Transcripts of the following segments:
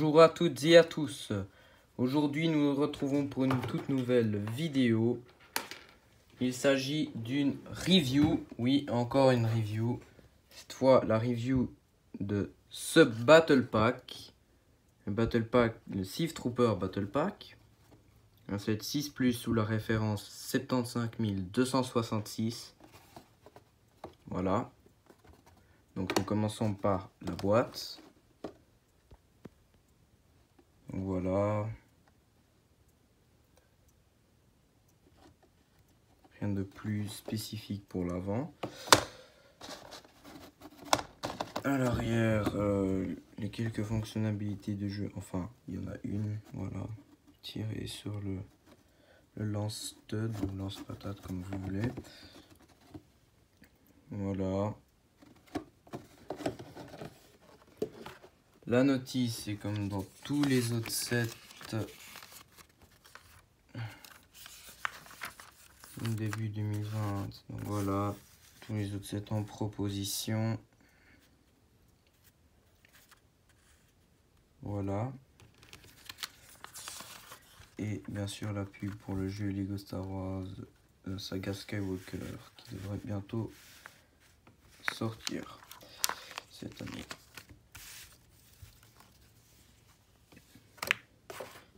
Bonjour à toutes et à tous. Aujourd'hui, nous nous retrouvons pour une toute nouvelle vidéo. Il s'agit d'une review. Oui, encore une review. Cette fois, la review de ce Battle Pack. Le Battle Pack, le Thief Trooper Battle Pack. Un set 6+, sous la référence 75 266. Voilà. Donc, nous commençons par la boîte. Voilà. Rien de plus spécifique pour l'avant. À l'arrière, les quelques fonctionnalités de jeu. Enfin, il y en a une. Voilà. Tirer sur le lance-stud ou lance-patate comme vous voulez. Voilà. La notice, c'est comme dans tous les autres sets. Début 2020. Donc voilà. Tous les autres sets en proposition. Voilà. Et bien sûr la pub pour le jeu Lego Star Wars Saga Skywalker qui devrait bientôt sortir cette année.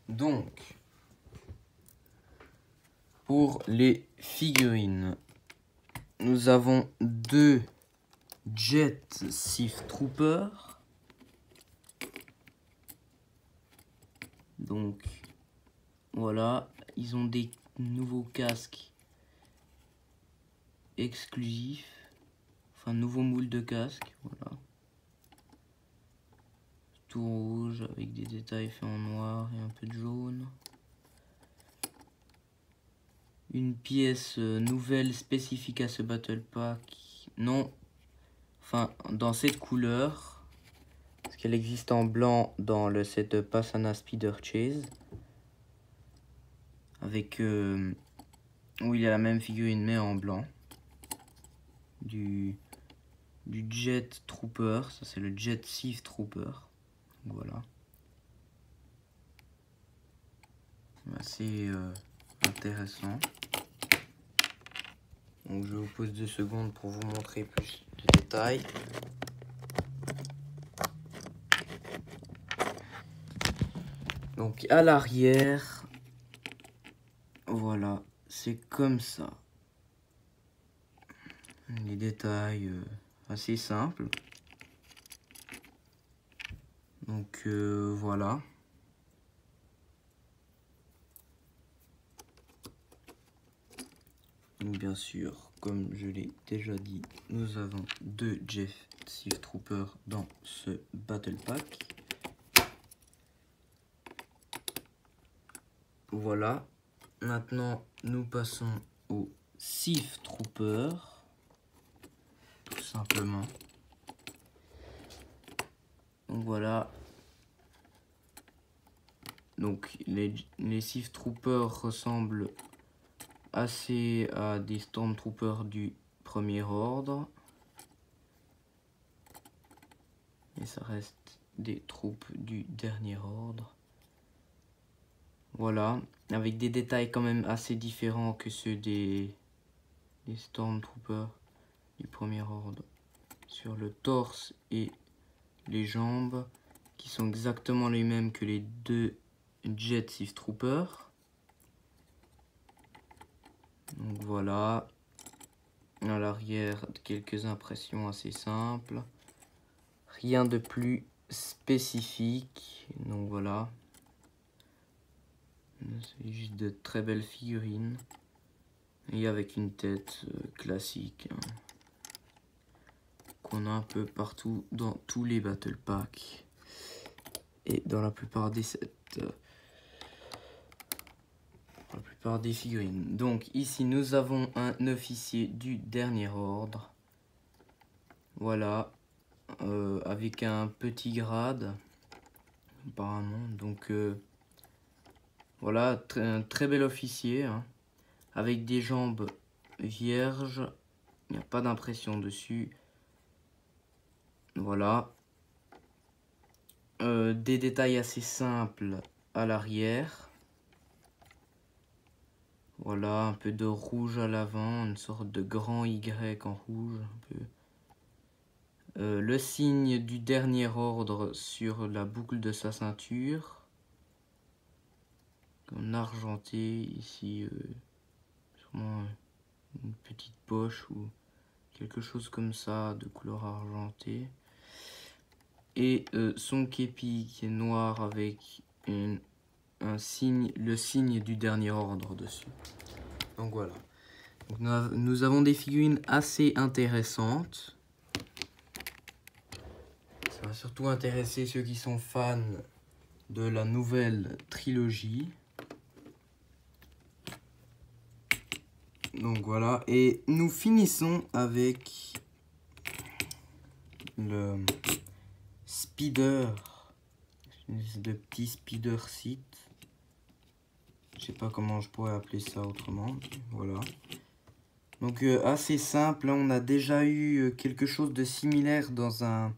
Donc, pour les figurines, nous avons deux Jet Thief Trooper. Donc, voilà, ils ont des nouveaux casques exclusifs. Enfin, nouveau moule de casque, voilà. Tout rouge avec des détails faits en noir et un peu de jaune. Une pièce nouvelle spécifique à ce Battle Pack. Non, enfin, dans cette couleur. Parce qu'elle existe en blanc dans le set de Passana Speeder Chase. Avec où il y a la même figurine mais en blanc. Du Jet Trooper, ça c'est le Jet Thief Trooper. Voilà. Assez intéressant. Donc je vous pose 2 secondes pour vous montrer plus de détails. Donc à l'arrière, voilà, c'est comme ça. Les détails assez simples. Donc voilà. Donc bien sûr, comme je l'ai déjà dit, nous avons deux Jet Thief Trooper dans ce Battle Pack. Voilà. Maintenant, nous passons au Thief Trooper. Tout simplement. Donc voilà. Donc les Thief Troopers ressemblent assez à des Stormtroopers du premier ordre. Et ça reste des troupes du dernier ordre. Voilà, avec des détails quand même assez différents que ceux des Stormtroopers du premier ordre. Sur le torse et les jambes, qui sont exactement les mêmes que les deux Jet Thief Troopers. Donc voilà, à l'arrière, quelques impressions assez simples. Rien de plus spécifique, donc voilà. C'est juste de très belles figurines. Et avec une tête classique. Hein, qu'on a un peu partout dans tous les Battle Packs. Et dans la plupart des sets. La plupart des figurines. Donc ici nous avons un officier du dernier ordre. Voilà. Avec un petit grade. Apparemment. Donc voilà. Un très bel officier. Hein, avec des jambes vierges. Il n'y a pas d'impression dessus. Voilà. des détails assez simples à l'arrière. Voilà, un peu de rouge à l'avant, une sorte de grand Y en rouge. Un peu. Le signe du dernier ordre sur la boucle de sa ceinture. En argenté, ici, sûrement une petite poche ou quelque chose comme ça de couleur argentée. Et son képi qui est noir avec le signe du dernier ordre dessus. Donc voilà. Donc nous avons des figurines assez intéressantes. Ça va surtout intéresser ceux qui sont fans de la nouvelle trilogie. Donc voilà. Et nous finissons avec le speeder. De petit speeder seat. Je sais pas comment je pourrais appeler ça autrement. Voilà. Donc assez simple. Là, on a déjà eu quelque chose de similaire dans un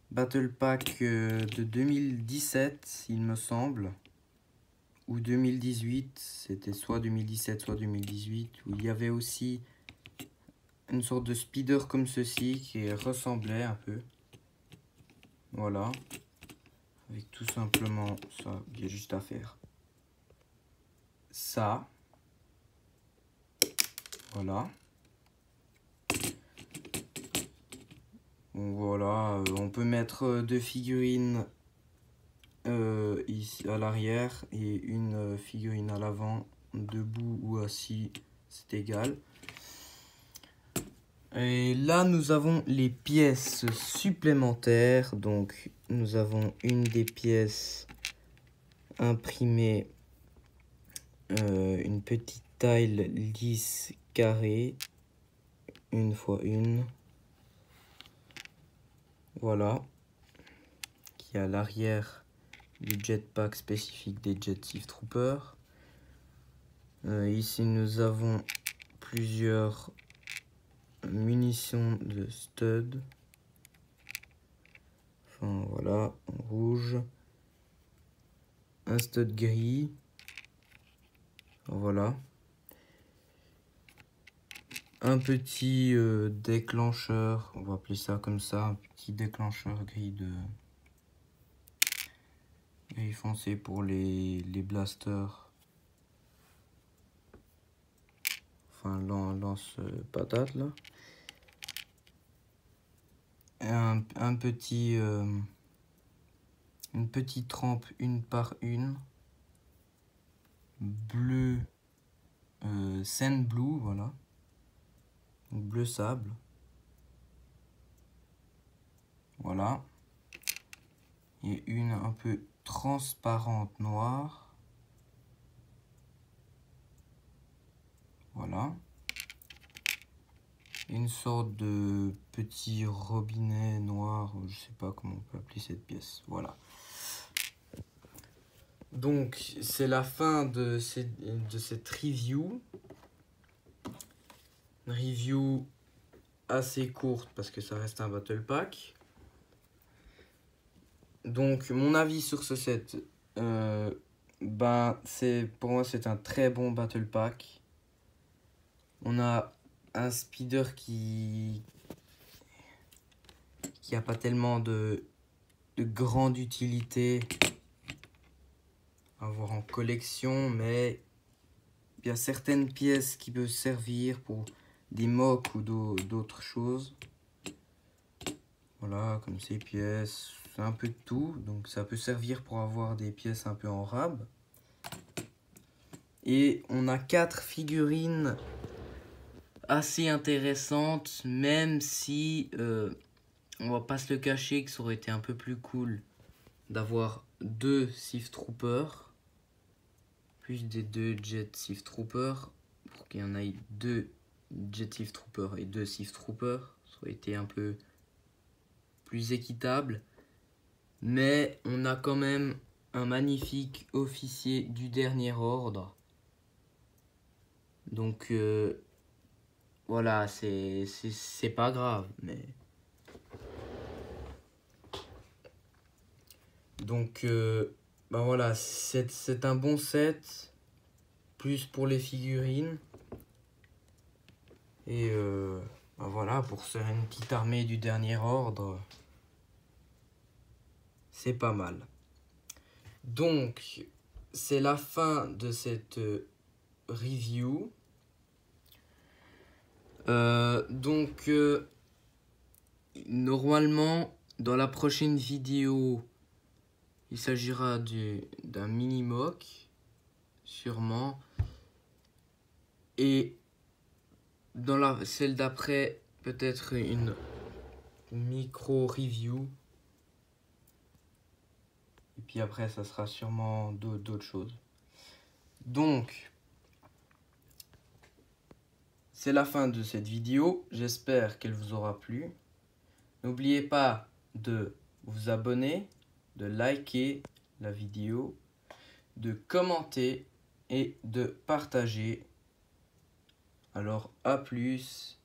Battle Pack de 2017, il me semble. Ou 2018. C'était soit 2017, soit 2018. Où il y avait aussi une sorte de speeder comme ceci qui ressemblait un peu. Voilà. Avec tout simplement ça. Il y a juste à faire. Ça. Voilà. Donc voilà, on peut mettre deux figurines ici à l'arrière et une figurine à l'avant, debout ou assis, c'est égal. Et là, nous avons les pièces supplémentaires. Donc, nous avons une des pièces imprimées, une petite taille lisse carrée, 1 x 1. Voilà. Qui est à l'arrière du jetpack spécifique des Jet Thief Troopers. Ici, nous avons plusieurs munitions de stud. Enfin voilà, en rouge. Un stud gris. Voilà. Un petit déclencheur, on va appeler ça comme ça, un petit déclencheur gris foncé pour les blasters. Enfin, lance-patate là. Et un petit, une petite rampe 1 x 1. Bleu, sand blue, voilà. Donc, bleu sable. Voilà. Et une un peu transparente noire. Voilà. Une sorte de petit robinet noir, je sais pas comment on peut appeler cette pièce. Voilà. Donc c'est la fin de cette review. Une review assez courte parce que ça reste un battle pack. Donc mon avis sur ce set, pour moi c'est un très bon battle pack. On a un speeder qui a pas tellement de grande utilité à avoir en collection, mais il y a certaines pièces qui peuvent servir pour des mocks ou d'autres choses. Voilà, comme ces pièces, c'est un peu de tout, donc ça peut servir pour avoir des pièces un peu en rab. Et on a 4 figurines assez intéressantes, même si on va pas se le cacher que ça aurait été un peu plus cool d'avoir 2 Thief Troopers, plus des 2 Jet Thief Troopers, pour qu'il y en ait 2 Jet Thief Troopers et 2 Thief Troopers, ça aurait été un peu plus équitable. Mais on a quand même un magnifique officier du dernier ordre. Donc voilà, c'est pas grave, mais Donc bah voilà, c'est un bon set, plus pour les figurines. Et bah voilà, pour faire une petite armée du dernier ordre, c'est pas mal. Donc, c'est la fin de cette review. Normalement, dans la prochaine vidéo, il s'agira d'un mini-mock, sûrement. Et dans celle d'après, peut-être une micro-review. Et puis après, ça sera sûrement d'autres choses. Donc, c'est la fin de cette vidéo. J'espère qu'elle vous aura plu. N'oubliez pas de vous abonner, de liker la vidéo, de commenter et de partager. Alors, à plus.